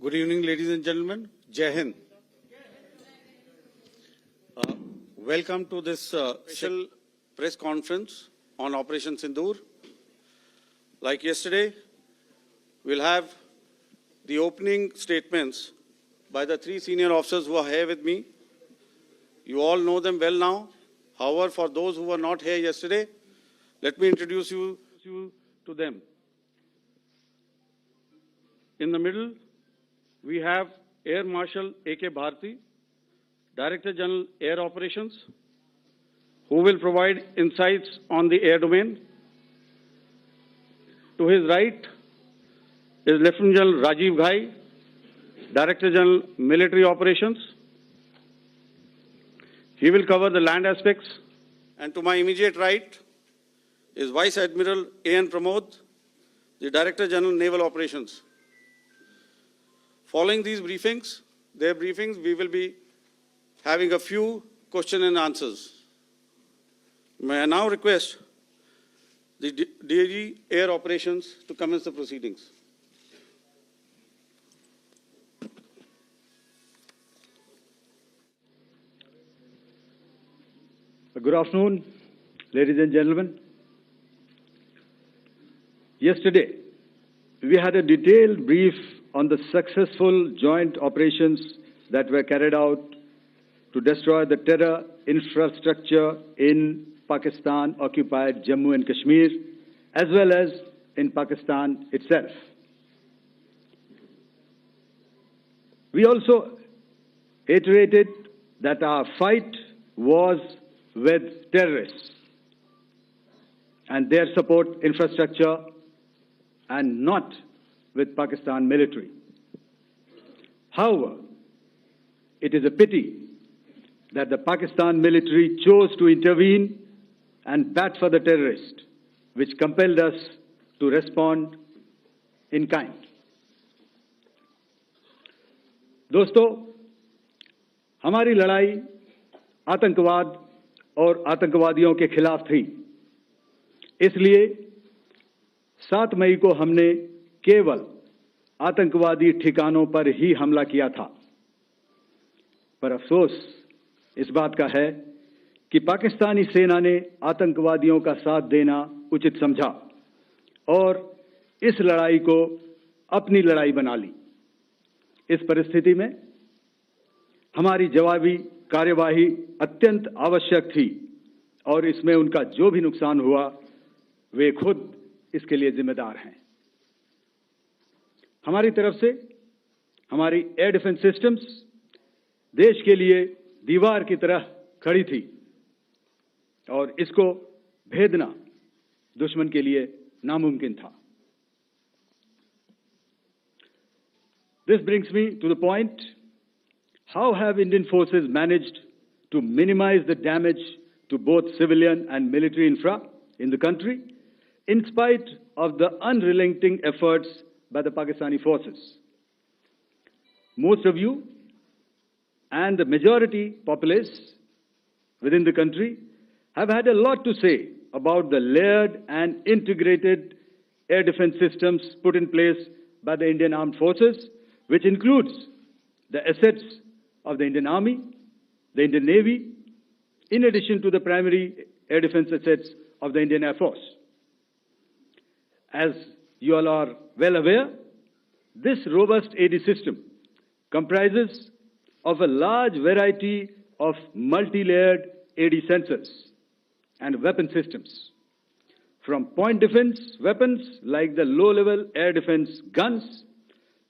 Good evening, ladies and gentlemen. Jai Hind. Welcome to this special press conference on Operation Sindoor. Like yesterday, we'll have the opening statements by the three senior officers who are here with me. You all know them well now. However, for those who were not here yesterday, let me introduce you to them. In the middle, we have Air Marshal A.K. Bharti, Director General Air Operations, who will provide insights on the air domain. To his right is Lieutenant General Rajiv Ghai, Director General Military Operations. He will cover the land aspects. And to my immediate right is Vice Admiral A.N. Pramod, the Director General Naval Operations. Following these briefings, we will be having a few question and answers. May I now request the DG Air Operations to commence the proceedings. Good afternoon, ladies and gentlemen. Yesterday, we had a detailed brief on the successful joint operations that were carried out to destroy the terror infrastructure in Pakistan-occupied Jammu and Kashmir, as well as in Pakistan itself. We also iterated that our fight was with terrorists and their support infrastructure and not with Pakistan military. However, it is a pity that the Pakistan military chose to intervene and bat for the terrorist, which compelled us to respond in kind. दोस्तों, हमारी लड़ाई आतंकवाद और आतंकवादियों के खिलाफ थी। इसलिए 7 मई को हमने केवल आतंकवादी ठिकानों पर ही हमला किया था। पर अफसोस इस बात का है कि पाकिस्तानी सेना ने आतंकवादियों का साथ देना उचित समझा और इस लड़ाई को अपनी लड़ाई बना ली। इस परिस्थिति में हमारी जवाबी कार्यवाही अत्यंत आवश्यक थी और इसमें उनका जो भी नुकसान हुआ, वे खुद इसके लिए जिम्मेदार हैं। हमारी तरफ से हमारी एयर डिफेंस सिस्टम्स देश के लिए दीवार की तरह खड़ी थी और इसको भेदना दुश्मन के लिए नामुमकिन था। This brings me to the point, how have Indian forces managed to minimize the damage to both civilian and military infra in the country, in spite of the unrelenting efforts by the Pakistani forces? Most of you and the majority populace within the country have had a lot to say about the layered and integrated air defense systems put in place by the Indian Armed Forces, which includes the assets of the Indian Army, the Indian Navy, in addition to the primary air defense assets of the Indian Air Force. As you all are well aware, this robust AD system comprises of a large variety of multi-layered AD sensors and weapon systems, from point defense weapons like the low-level air defense guns,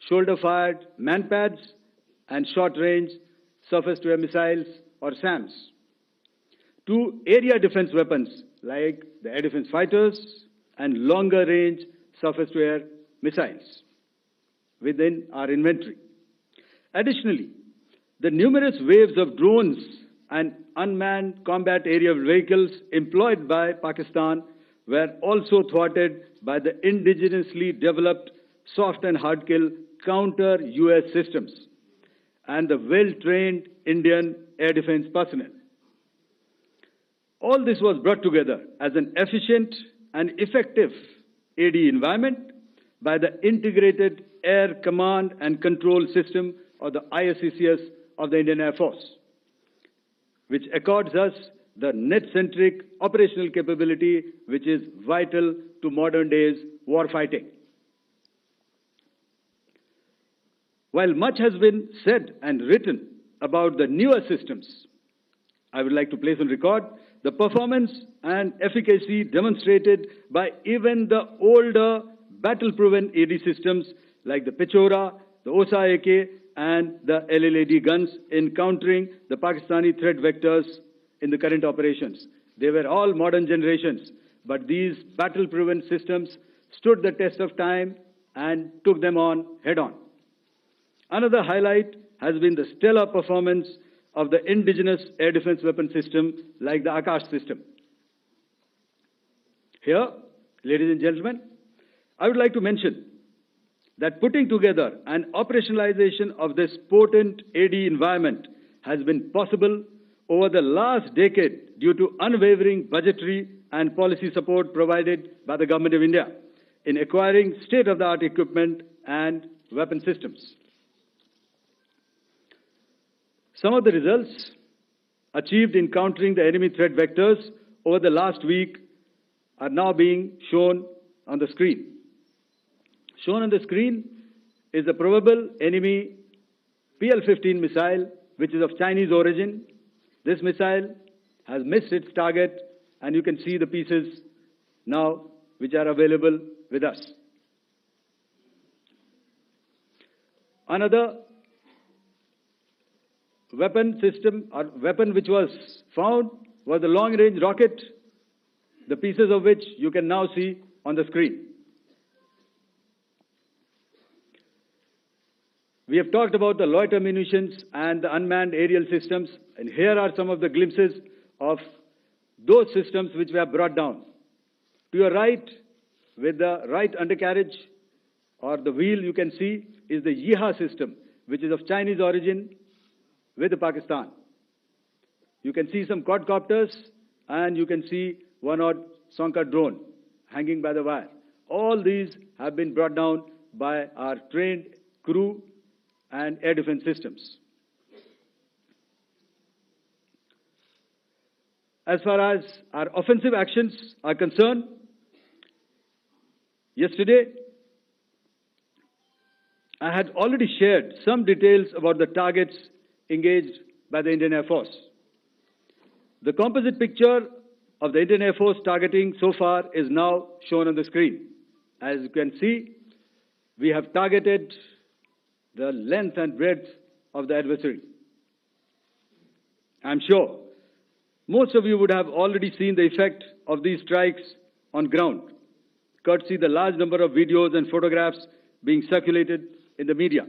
shoulder-fired manpads, and short-range surface-to-air missiles or SAMs, to area defense weapons like the air defense fighters and longer-range surface-to-air missiles within our inventory. Additionally, the numerous waves of drones and unmanned combat aerial vehicles employed by Pakistan were also thwarted by the indigenously developed soft and hard kill counter-US systems and the well-trained Indian air defense personnel. All this was brought together as an efficient and effective AD environment by the integrated Air Command and Control System, or the ISCCS of the Indian Air Force, which accords us the net-centric operational capability which is vital to modern days war fighting. While much has been said and written about the newer systems, I would like to place on record the performance and efficacy demonstrated by even the older battle-proven AD systems like the Pechora, the OSA AK, and the LLAD guns in countering the Pakistani threat vectors in the current operations. They were all modern generations, but these battle-proven systems stood the test of time and took them on head-on. Another highlight has been the stellar performance of the indigenous air defense weapon system like the Akash system. Here, ladies and gentlemen, I would like to mention that putting together and operationalization of this potent AD environment has been possible over the last decade due to unwavering budgetary and policy support provided by the Government of India in acquiring state-of-the-art equipment and weapon systems. Some of the results achieved in countering the enemy threat vectors over the last week are now being shown on the screen. Shown on the screen is the probable enemy PL-15 missile, which is of Chinese origin. This missile has missed its target, and you can see the pieces now which are available with us. Another weapon system or weapon which was found was the long-range rocket, the pieces of which you can now see on the screen. We have talked about the loiter munitions and the unmanned aerial systems, and here are some of the glimpses of those systems which we have brought down. To your right, with the right undercarriage or the wheel, you can see is the Yeeha system, which is of Chinese origin with Pakistan. You can see some quadcopters, and you can see one odd Sonka drone hanging by the wire. All these have been brought down by our trained crew and air defense systems. As far as our offensive actions are concerned, yesterday I had already shared some details about the targets engaged by the Indian Air Force. The composite picture of the Indian Air Force targeting so far is now shown on the screen. As you can see, we have targeted the length and breadth of the adversary. I'm sure most of you would have already seen the effect of these strikes on ground, courtesy the large number of videos and photographs being circulated in the media.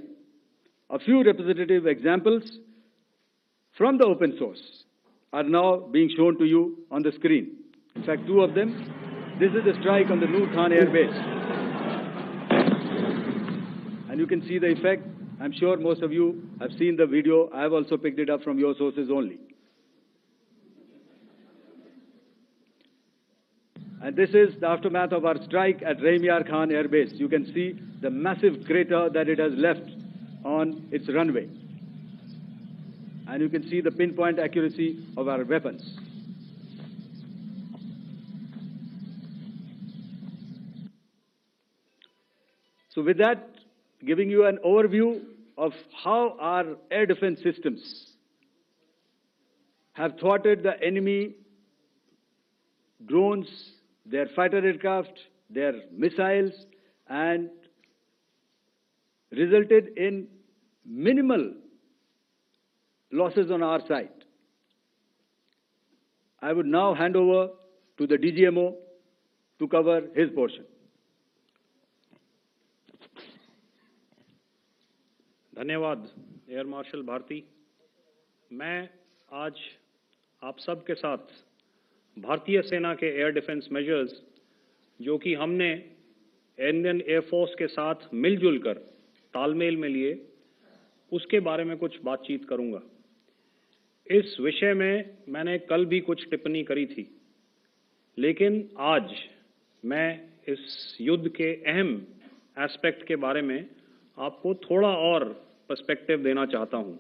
A few representative examples from the open source are now being shown to you on the screen. In fact, two of them. This is the strike on the Noor Khan Air Base. And you can see the effect. I'm sure most of you have seen the video. I have also picked it up from your sources only. And this is the aftermath of our strike at Rahim Yar Khan Air Base. You can see the massive crater that it has left on its runway. And you can see the pinpoint accuracy of our weapons. So with that, giving you an overview of how our air defense systems have thwarted the enemy drones, their fighter aircraft, their missiles, and resulted in minimal losses on our side. I would now hand over to the DGMO to cover his portion. धन्यवाद air marshal Bharti. मैं आज आप सब के साथ भारतीय सेना के एयर डिफेंस मेजर्स जो कि हमने इंडियन एयरफोर्स के साथ मिलजुल कर तालमेल में लिए, उसके बारे में कुछ बातचीत करूंगा। इस विषय में मैंने कल भी कुछ टिप्पणी करी थी, लेकिन आज मैं इस युद्ध के अहम एस्पेक्ट के बारे में आपको थोड़ा और पर्सपेक्टिव देना चाहता हूं।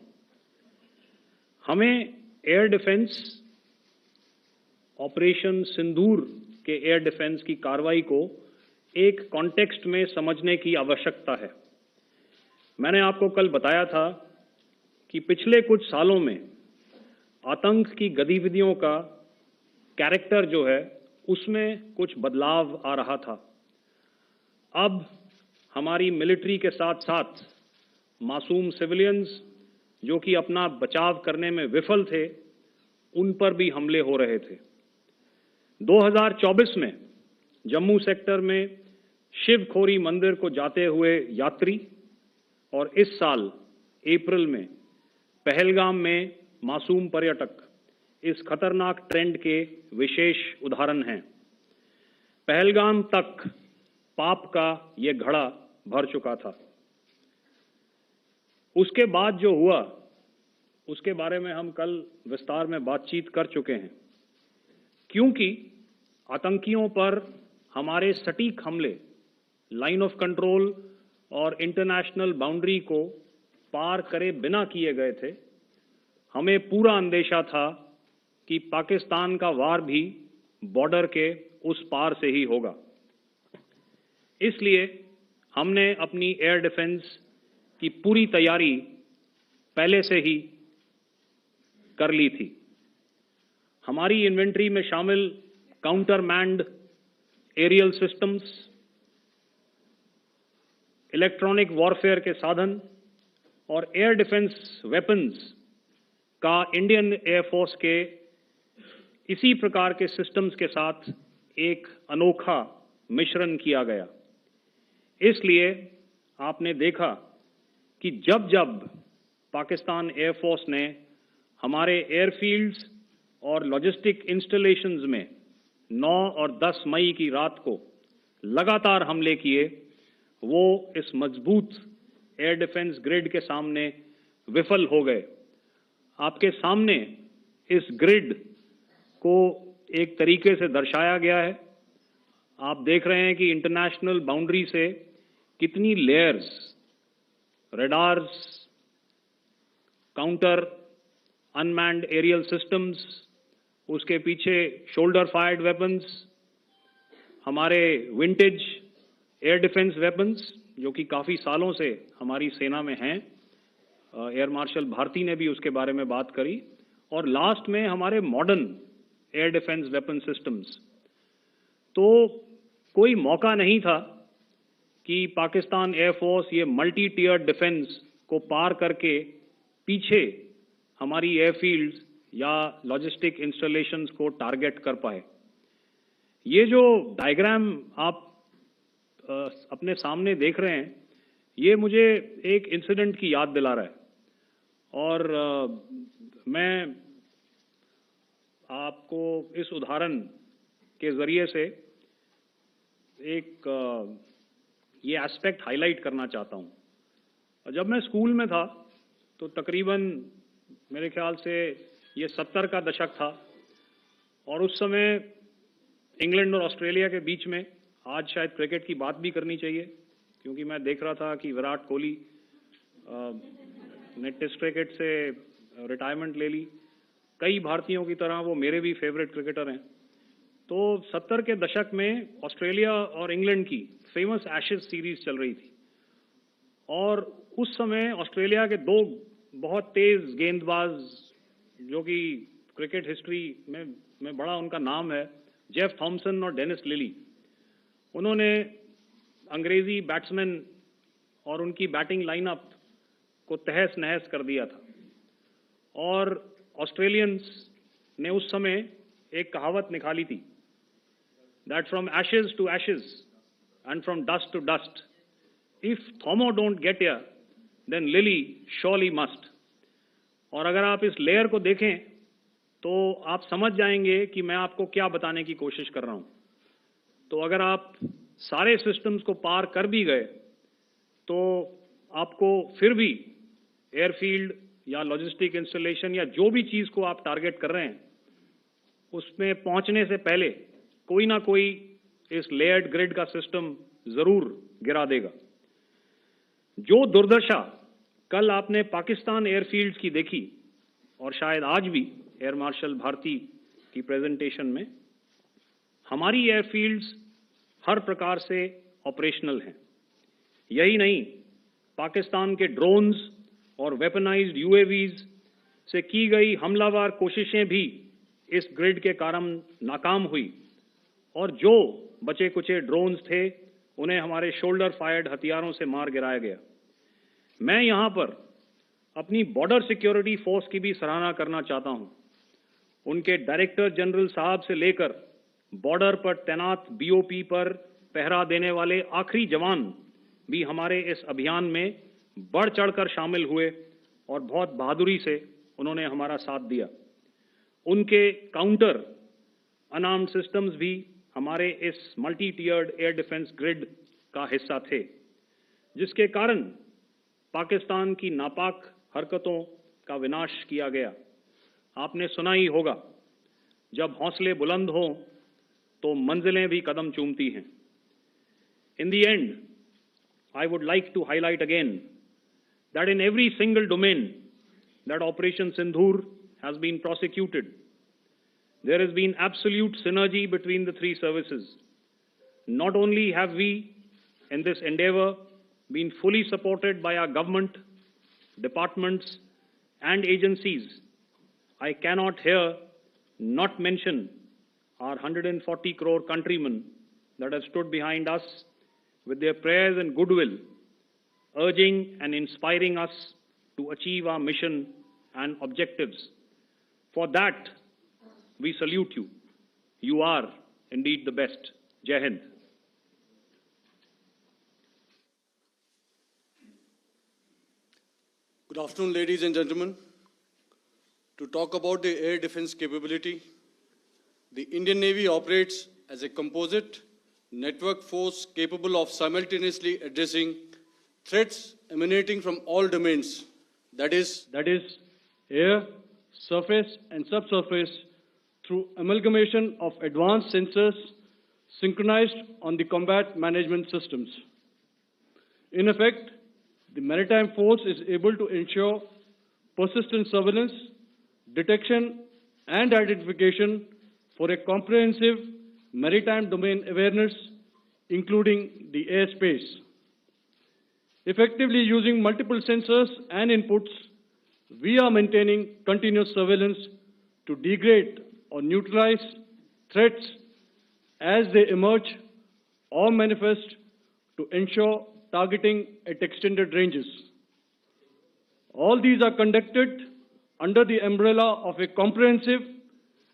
हमें एयर डिफेंस ऑपरेशन सिंदूर के एयर डिफेंस की कार्रवाई को एक कॉन्टेक्स्ट में समझने की आवश्यकता है। मैंने आपको कल बताया था कि पिछले कुछ सालों में आतंक की गतिविधियों का कैरेक्टर जो है उसमें कुछ बदलाव आ रहा था। अब हमारी मिलिट्री के साथ साथ मासूम सिविलियंस जो कि अपना बचाव करने में विफल थे, उन पर भी हमले हो रहे थे। 2024 में जम्मू सेक्टर में शिवखोरी मंदिर को जाते हुए यात्री और इस साल अप्रैल में पहलगाम में मासूम पर्यटक इस खतरनाक ट्रेंड के विशेष उदाहरण हैं। पहलगाम तक पाप का ये घड़ा भर चुका था। उसके बाद जो हुआ उसके बारे में हम कल विस्तार में बातचीत कर चुके हैं। क्योंकि आतंकियों पर हमारे सटीक हमले लाइन ऑफ कंट्रोल और इंटरनेशनल बाउंड्री को पार करे बिना किए गए थे, हमें पूरा अंदेशा था कि पाकिस्तान का वार भी बॉर्डर के उस पार से ही होगा। इसलिए हमने अपनी एयर डिफेंस की पूरी तैयारी पहले से ही कर ली थी। हमारी इन्वेंट्री में शामिल counter manned aerial systems, electronic warfare के साधन और एयर डिफेंस वेपन्स का इंडियन एयरफोर्स के इसी प्रकार के सिस्टम्स के साथ एक अनोखा मिश्रण किया गया। इसलिए आपने देखा कि जब जब पाकिस्तान एयरफोर्स ने हमारे एयरफील्ड्स और लॉजिस्टिक इंस्टॉलेशंस में 9 और 10 मई की रात को लगातार हमले किए, वो इस मजबूत एयर डिफेंस ग्रिड के सामने विफल हो गए। आपके सामने इस ग्रिड को एक तरीके से दर्शाया गया है। आप देख रहे हैं कि इंटरनेशनल बाउंड्री से कितनी layers, radars, counter unmanned aerial systems, उसके पीछे शोल्डर फायर्ड वेपन्स, हमारे विंटेज एयर डिफेंस वेपन्स जो कि काफ़ी सालों से हमारी सेना में हैं। एयर मार्शल भारती ने भी उसके बारे में बात करी। और लास्ट में हमारे modern air defence weapon systems. तो कोई मौका नहीं था कि पाकिस्तान एयरफोर्स ये मल्टी टियर डिफेंस को पार करके पीछे हमारी एयरफील्ड्स या लॉजिस्टिक इंस्टॉलेशंस को टारगेट कर पाए। ये जो डायग्राम आप अपने सामने देख रहे हैं, ये मुझे एक इंसिडेंट की याद दिला रहा है। और मैं आपको इस उदाहरण के जरिए से एक ये एस्पेक्ट हाईलाइट करना चाहता हूं। जब मैं स्कूल में था तो तकरीबन मेरे ख्याल से ये 70 का दशक था और उस समय इंग्लैंड और ऑस्ट्रेलिया के बीच में, आज शायद क्रिकेट की बात भी करनी चाहिए क्योंकि मैं देख रहा था कि विराट कोहली ने टेस्ट क्रिकेट से रिटायरमेंट ले ली। कई भारतीयों की तरह वो मेरे भी फेवरेट क्रिकेटर हैं। तो 70 के दशक में ऑस्ट्रेलिया और इंग्लैंड की फेमस एशेज सीरीज चल रही थी और उस समय ऑस्ट्रेलिया के दो बहुत तेज गेंदबाज जो कि क्रिकेट हिस्ट्री में बड़ा उनका नाम है, जेफ थॉमसन और डेनिस लिली, उन्होंने अंग्रेजी बैट्समैन और उनकी बैटिंग लाइनअप को तहस नहस कर दिया था। और ऑस्ट्रेलियंस ने उस समय एक कहावत निकाली थी, that from ashes to ashes and from dust to dust, if Thommo don't get here then Lillee surely must. और अगर आप इस लेयर को देखें तो आप समझ जाएंगे कि मैं आपको क्या बताने की कोशिश कर रहा हूं। तो अगर आप सारे सिस्टम्स को पार कर भी गए तो आपको फिर भी एयरफील्ड या लॉजिस्टिक इंस्टॉलेशन या जो भी चीज को आप टारगेट कर रहे हैं उसमें पहुंचने से पहले कोई ना कोई इस लेयर्ड ग्रिड का सिस्टम जरूर गिरा देगा। जो दुर्दशा कल आपने पाकिस्तान एयरफील्ड्स की देखी और शायद आज भी एयर मार्शल भारती की प्रेजेंटेशन में, हमारी एयरफील्ड्स हर प्रकार से ऑपरेशनल हैं। यही नहीं, पाकिस्तान के ड्रोन्स और वेपनाइज्ड यूएवीज से की गई हमलावर कोशिशें भी इस ग्रिड के कारण नाकाम हुई और जो बचे कुचे ड्रोन्स थे उन्हें हमारे शोल्डर फायर्ड हथियारों से मार गिराया गया। मैं यहां पर अपनी बॉर्डर सिक्योरिटी फोर्स की भी सराहना करना चाहता हूं। उनके डायरेक्टर जनरल साहब से लेकर बॉर्डर पर तैनात बीओपी पर पहरा देने वाले आखिरी जवान भी हमारे इस अभियान में बढ़ चढ़कर शामिल हुए और बहुत बहादुरी से उन्होंने हमारा साथ दिया। उनके काउंटर अनार्म्ड सिस्टम्स भी हमारे इस मल्टी टियर्ड एयर डिफेंस ग्रिड का हिस्सा थे, जिसके कारण पाकिस्तान की नापाक हरकतों का विनाश किया गया। आपने सुना ही होगा, जब हौसले बुलंद हों तो मंजिलें भी कदम चूमती हैं। In the end, I would like to highlight again that in every single domain that Operation Sindoor has been prosecuted, there has been absolute synergy between the three services. Not only have we, in this endeavor, been fully supported by our government, departments, and agencies, I cannot here not mention our 140 crore countrymen that have stood behind us with their prayers and goodwill, urging and inspiring us to achieve our mission and objectives. For that, we salute you. You are indeed the best. Jai Hind. Good afternoon, ladies and gentlemen. To talk about the air defense capability, the Indian Navy operates as a composite network force capable of simultaneously addressing threats emanating from all domains, that is air, surface and subsurface, through amalgamation of advanced sensors synchronized on the combat management systems. In effect, the maritime force is able to ensure persistent surveillance, detection and identification for a comprehensive maritime domain awareness, including the airspace. Effectively using multiple sensors and inputs, we are maintaining continuous surveillance to degrade or neutralize threats as they emerge or manifest, to ensure targeting at extended ranges. All these are conducted under the umbrella of a comprehensive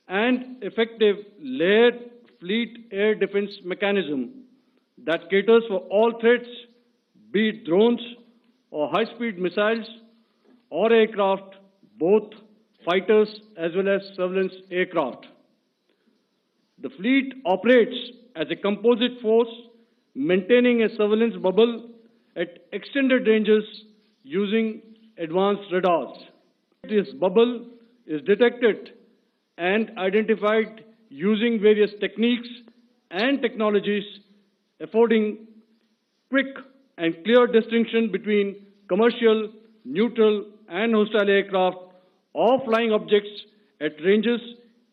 and effective layered fleet air defense mechanism that caters for all threats, be it drones or high-speed missiles or aircraft, both fighters as well as surveillance aircraft. The fleet operates as a composite force, maintaining a surveillance bubble at extended ranges using advanced radars. This bubble is detected and identified using various techniques and technologies, affording quick and clear distinction between commercial, neutral, and hostile aircraft or flying objects at ranges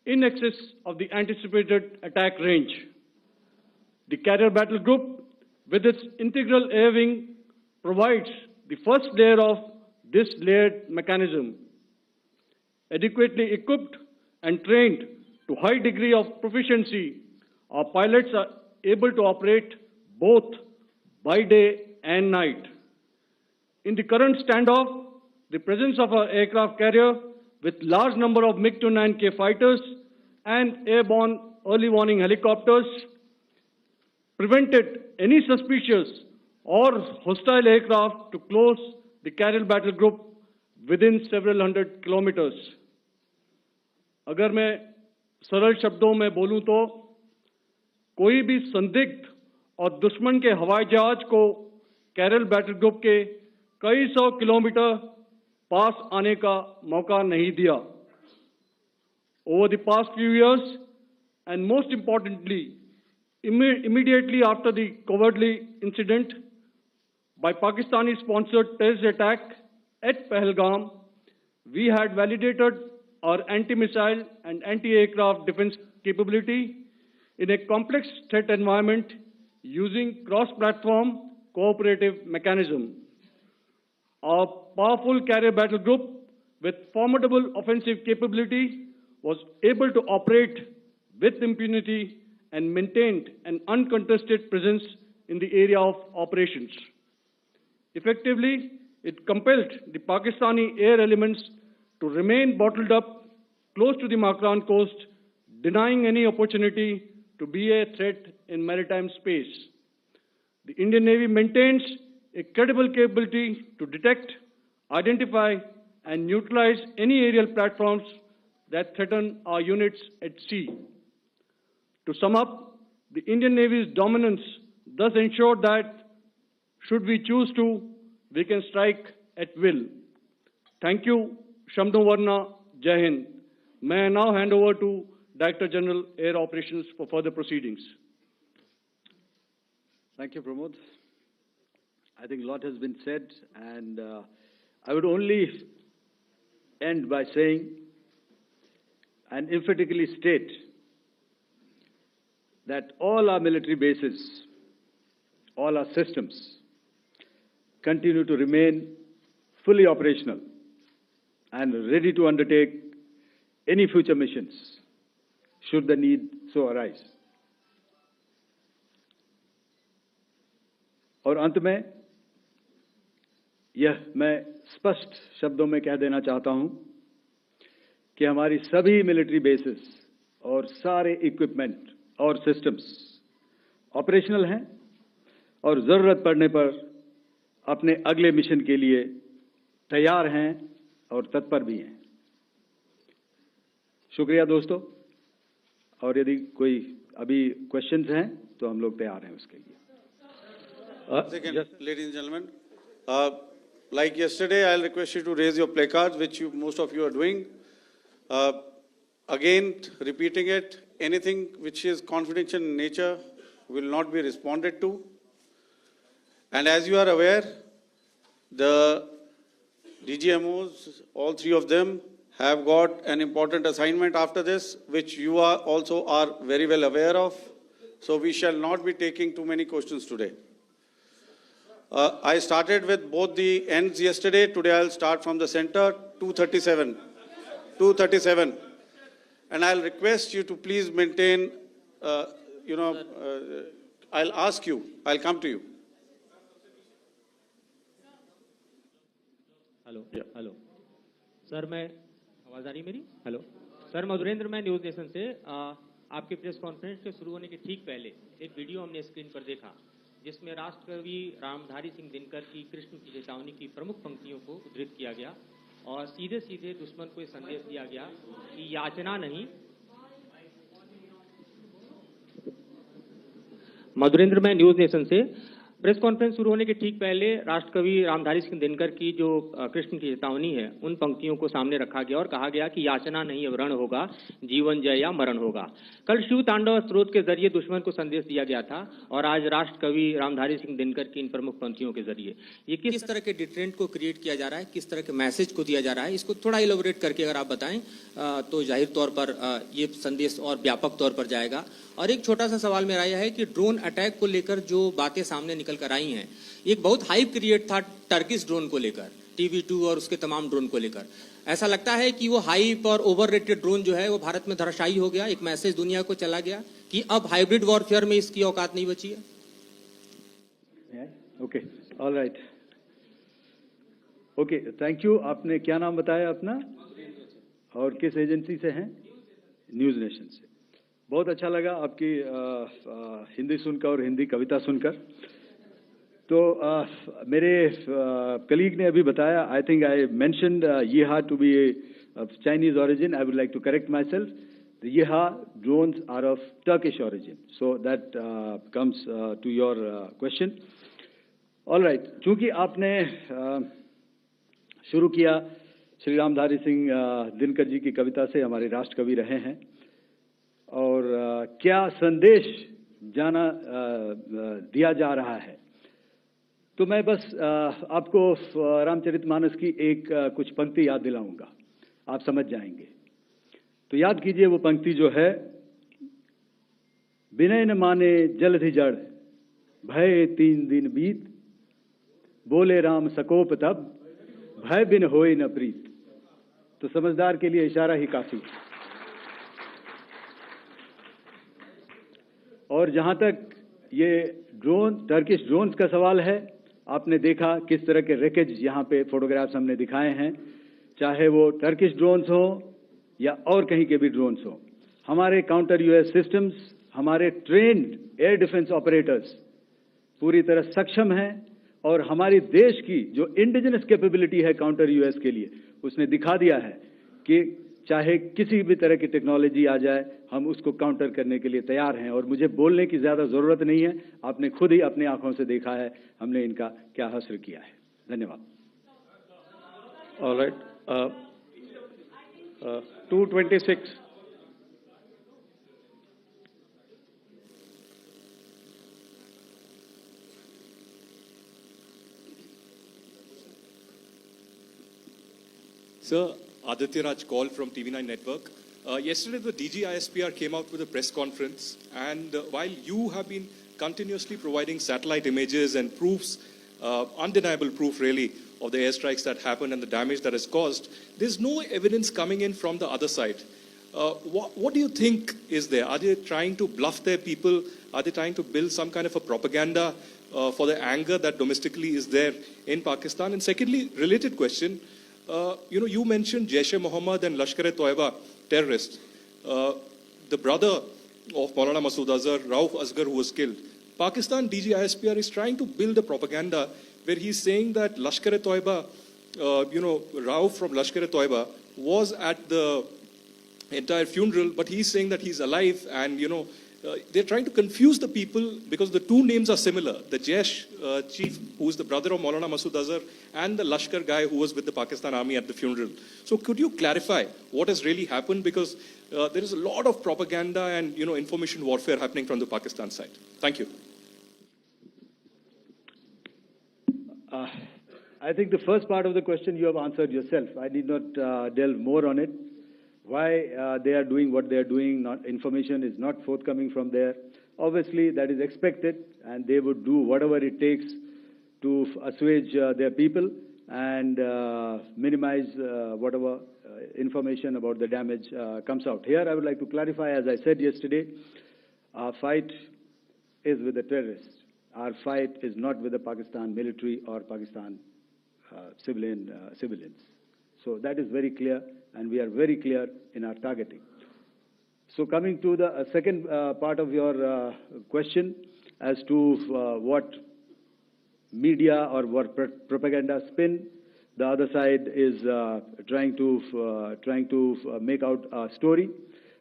in excess of the anticipated attack range. The Carrier Battle Group, with its integral air wing, provides the first layer of this layered mechanism. Adequately equipped and trained to high degree of proficiency, our pilots are able to operate both by day and night. In the current standoff, the presence of our aircraft carrier with large number of MiG-29K fighters and airborne early warning helicopters prevented any suspicious or hostile aircraft to close the Carrier Battle Group within several hundred kilometers. अगर मैं सरल शब्दों में बोलूं तो कोई भी संदिग्ध और दुश्मन के हवाई जहाज को कैरल बैटल ग्रुप के कई सौ किलोमीटर पास आने का मौका नहीं दिया. Over the past few years, and most importantly, immediately after the cowardly incident, by Pakistani-sponsored terrorist attack at Pahalgam, we had validated our anti-missile and anti-aircraft defense capability in a complex threat environment using cross-platform cooperative mechanism. Our powerful carrier battle group with formidable offensive capability was able to operate with impunity and maintained an uncontested presence in the area of operations. Effectively, it compelled the Pakistani air elements to remain bottled up close to the Makran coast, denying any opportunity to be a threat in maritime space. The Indian Navy maintains a credible capability to detect, identify, and neutralize any aerial platforms that threaten our units at sea. To sum up, the Indian Navy's dominance thus ensured that, should we choose to, we can strike at will. Thank you, Shamdho Varna, Jai Hind. May I now hand over to Director General Air Operations for further proceedings. Thank you, Pramod. I think a lot has been said, and I would only end by saying and emphatically state that all our military bases, all our systems continue to remain fully operational and ready to undertake any future missions should the need so arise. और अंत में यह मैं स्पष्ट शब्दों में कह देना चाहता हूं कि हमारी सभी मिलिट्री बेसेस और सारे इक्विपमेंट और सिस्टम्स ऑपरेशनल हैं और जरूरत पड़ने पर अपने अगले मिशन के लिए तैयार हैं और तत्पर भी हैं। शुक्रिया दोस्तों, और यदि कोई अभी क्वेश्चंस हैं तो हम लोग तैयार हैं उसके लिए। Ladies and gentlemen, like yesterday, I'll request you to raise your placards, which most of you are doing. Again, repeating it, anything which is confidential in nature will not be responded to. And as you are aware, the DGMOs, all three of them, have got an important assignment after this, which you are also are very well aware of. So we shall not be taking too many questions today. I started with both the ends yesterday. Today I'll start from the center, 237. 237. And I'll request you to please maintain, I'll ask you, I'll come to you. Hello hello sir, मैं आवाज़ आ रही मेरी? Hello sir, Madhurendra, मैं news nation से आपके press conference के शुरू होने के ठीक पहले एक वीडियो हमने स्क्रीन पर देखा जिसमें राष्ट्रकवि रामधारी सिंह दिनकर की कृष्ण की चेतावनी की प्रमुख पंक्तियों को उद्धृत किया गया और सीधे सीधे दुश्मन को ये संदेश दिया गया कि याचना नहीं। मधुरेंद्र, मैं न्यूज़ नेशन से प्रेस कॉन्फ्रेंस शुरू होने के ठीक पहले राष्ट्रकवि रामधारी सिंह दिनकर की जो कृष्ण की चेतावनी है उन पंक्तियों को सामने रखा गया और कहा गया कि याचना नहीं अब रण होगा, जीवन जय या मरण होगा। कल शिव तांडव स्त्रोत के जरिए दुश्मन को संदेश दिया गया था और आज राष्ट्रकवि रामधारी सिंह दिनकर की इन प्रमुख पंक्तियों के जरिए ये किस तरह के डिटरेंट को क्रिएट किया जा रहा है, किस तरह के मैसेज को दिया जा रहा है, इसको थोड़ा इलेबोरेट करके अगर आप बताएं तो जाहिर तौर पर ये संदेश और व्यापक तौर पर जाएगा। और एक छोटा सा सवाल मेरा यह है कि ड्रोन अटैक को लेकर जो बातें सामने निकल कर आई हैं, एक बहुत हाइप क्रिएट था टर्किश ड्रोन को लेकर, TB2 और उसके तमाम ड्रोन को लेकर। ऐसा लगता है कि वो हाइप और ओवररेटेड ड्रोन जो है वो भारत में धराशायी हो गया, एक मैसेज दुनिया को चला गया कि अब हाइब्रिड वॉरफेयर में इसकी औकात नहीं बची है। Okay, all right, okay, thank you. आपने क्या नाम बताया अपना और किस एजेंसी से हैं? न्यूज़ नेशन से। बहुत अच्छा लगा आपकी हिंदी सुनकर और हिंदी कविता सुनकर। तो मेरे कलीग ने अभी बताया, आई थिंक आई मेंशन्ड येहा to be Chinese origin. I would like to correct myself. The Yeha drones are of Turkish origin. So that comes to your question. All right. चूंकि आपने शुरू किया श्री रामधारी सिंह दिनकर जी की कविता से, हमारे राष्ट्रकवि रहे हैं, और क्या संदेश दिया जा रहा है, तो मैं बस आपको रामचरितमानस की एक कुछ पंक्ति याद दिलाऊंगा, आप समझ जाएंगे। तो याद कीजिए वो पंक्ति जो है, विनय न माने जलधि जड़, भय 3 दिन बीत, बोले राम सकोप तब, भय बिन होए न प्रीत। तो समझदार के लिए इशारा ही काफी। और जहां तक ये टर्किश ड्रोन्स का सवाल है, आपने देखा किस तरह के रेकेज यहां पे फोटोग्राफ्स हमने दिखाए हैं, चाहे वो टर्किश ड्रोन्स हो या और कहीं के भी ड्रोन्स हो। हमारे काउंटर यूएस सिस्टम्स, हमारे ट्रेन्ड एयर डिफेंस ऑपरेटर्स पूरी तरह सक्षम हैं, और हमारी देश की जो इंडिजिनस कैपेबिलिटी है काउंटर यूएस के लिए, उसने दिखा दिया है कि चाहे किसी भी तरह की टेक्नोलॉजी आ जाए, हम उसको काउंटर करने के लिए तैयार हैं। और मुझे बोलने की ज्यादा जरूरत नहीं है, आपने खुद ही अपनी आंखों से देखा है हमने इनका क्या हश्र किया है। धन्यवाद। All right. 226. Sir, Aditya Raj call from TV9 Network. Yesterday, the DG ISPR came out with a press conference, and while you have been continuously providing satellite images and proofs, undeniable proof really, of the airstrikes that happened and the damage that is caused, there's no evidence coming in from the other side. What do you think is there? Are they trying to bluff their people? Are they trying to build some kind of a propaganda for the anger that domestically is there in Pakistan? And secondly, related question, you mentioned Jaish-e-Mohammed and Lashkar-e-Toiba terrorists. The brother of Maulana Masood Azhar, Rauf Asghar, who was killed. Pakistan DG ISPR is trying to build a propaganda where he's saying that Lashkar-e-Toiba, Rauf from Lashkar-e-Toiba was at the entire funeral, but he's saying that he's alive, and they're trying to confuse the people because the two names are similar. The Jaish chief, who is the brother of Maulana Masood Azhar, and the Lashkar guy who was with the Pakistan army at the funeral. So could you clarify what has really happened? Because there is a lot of propaganda and information warfare happening from the Pakistan side. Thank you. I think the first part of the question you have answered yourself. I need not delve more on it. Why they are doing what they are doing, information is not forthcoming from there. Obviously, that is expected, and they would do whatever it takes to assuage their people and minimize whatever information about the damage comes out. Here, I would like to clarify, as I said yesterday, our fight is with the terrorists. Our fight is not with the Pakistan military or Pakistan civilians. So that is very clear, and we are very clear in our targeting. So coming to the second part of your question as to what media or what propaganda spin the other side is trying to make out a story.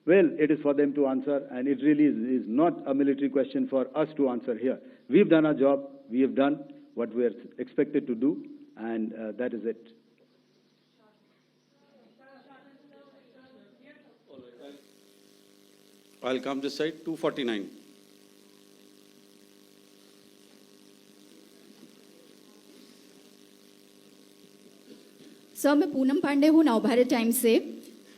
Well, it is for them to answer, and it really is not a military question for us to answer here. We've done our job. We have done what we are expected to do, and that is it. I'll come this side, 249. Sir, मैं पूनम पांडे हूँ, Navbharat times से।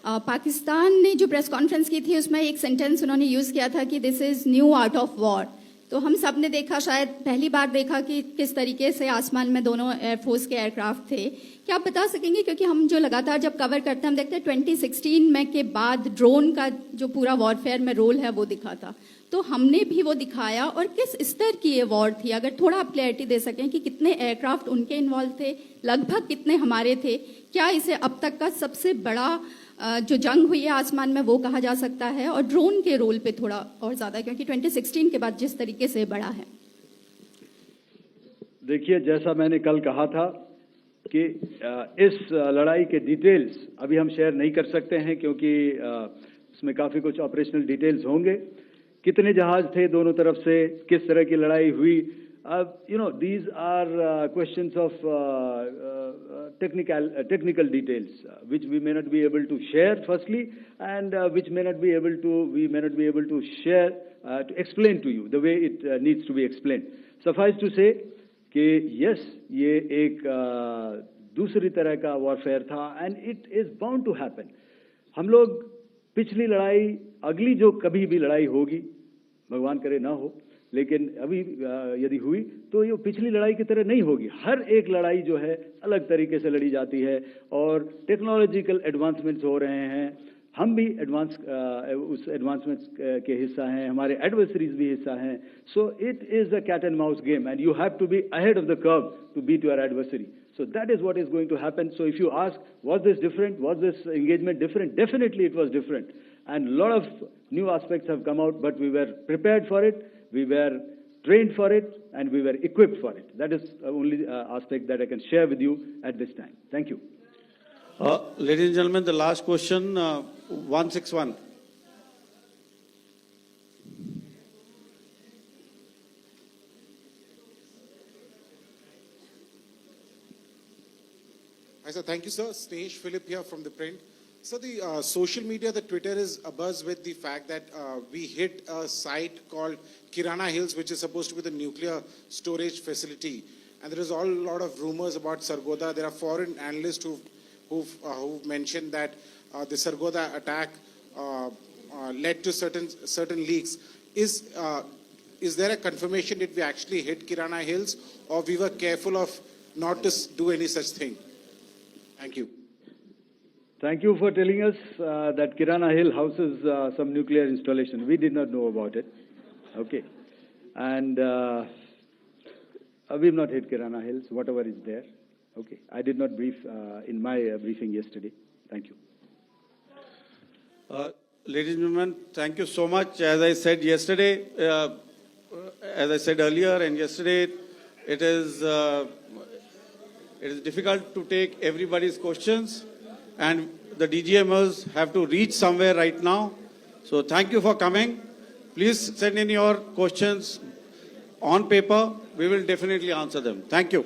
पाकिस्तान ने जो press conference की थी उसमें एक sentence उन्होंने यूज़ किया था कि this is new art of war. तो हम सब ने देखा, शायद पहली बार देखा कि किस तरीके से आसमान में दोनों एयरफोर्स के एयरक्राफ्ट थे। क्या आप बता सकेंगे, क्योंकि हम जो लगातार जब कवर करते हैं हम देखते हैं 2016 में के बाद ड्रोन का जो पूरा वॉरफेयर में रोल है वो दिखा था, तो हमने भी वो दिखाया, और किस स्तर की ये वॉर थी? अगर थोड़ा आप क्लैरिटी दे सकें कि कितने एयरक्राफ्ट उनके इन्वॉल्व थे, लगभग कितने हमारे थे, क्या इसे अब तक का सबसे बड़ा जो जंग हुई है आसमान में वो कहा जा सकता है? और ड्रोन के रोल पे थोड़ा और ज्यादा, क्योंकि 2016 के बाद जिस तरीके से बढ़ा है। देखिए, जैसा मैंने कल कहा था कि इस लड़ाई के डिटेल्स अभी हम शेयर नहीं कर सकते हैं, क्योंकि उसमें काफी कुछ ऑपरेशनल डिटेल्स होंगे। कितने जहाज थे दोनों तरफ से, किस तरह की लड़ाई हुई, these are questions of technical details which we may not be able to share firstly, and which we may not be able to share to explain to you the way it needs to be explained. Suffice to say कि yes ये एक दूसरी तरह का warfare था and it is bound to happen. हम लोग पिछली लड़ाई, अगली जो कभी भी लड़ाई होगी, भगवान करे ना हो, लेकिन अभी यदि हुई तो ये पिछली लड़ाई की तरह नहीं होगी. हर एक लड़ाई जो है अलग तरीके से लड़ी जाती है और टेक्नोलॉजिकल एडवांसमेंट्स हो रहे हैं. हम भी उस एडवांसमेंट्स के हिस्सा हैं, हमारे एडवर्सरीज भी हिस्सा हैं. So it is a cat and mouse game and you have to be ahead of the curve to beat your adversary. So that is what is going to happen. So if you ask, was this different? Was this engagement different? Definitely it was different. And a lot of new aspects have come out, but we were prepared for it, we were trained for it, and we were equipped for it. That is the only aspect that I can share with you at this time. Thank you. Ladies and gentlemen, the last question, 161. Hi, sir. Thank you, sir. Snesh Philip here from the print. So the social media, the Twitter is abuzz with the fact that we hit a site called Kirana Hills, which is supposed to be the nuclear storage facility. And there is a lot of rumors about Sargodha. There are foreign analysts who've mentioned that the Sargodha attack led to certain leaks. Is there a confirmation that we actually hit Kirana Hills, or we were careful of not to do any such thing? Thank you. Thank you for telling us that Kirana Hill houses some nuclear installation. We did not know about it. Okay. And we've not hit Kirana Hills, whatever is there. Okay. I did not brief in my briefing yesterday. Thank you. Ladies and gentlemen, thank you so much. As I said yesterday, as I said earlier and yesterday, it is difficult to take everybody's questions, and the DGMers have to reach somewhere right now. So thank you for coming. Please send in your questions on paper. We will definitely answer them. Thank you.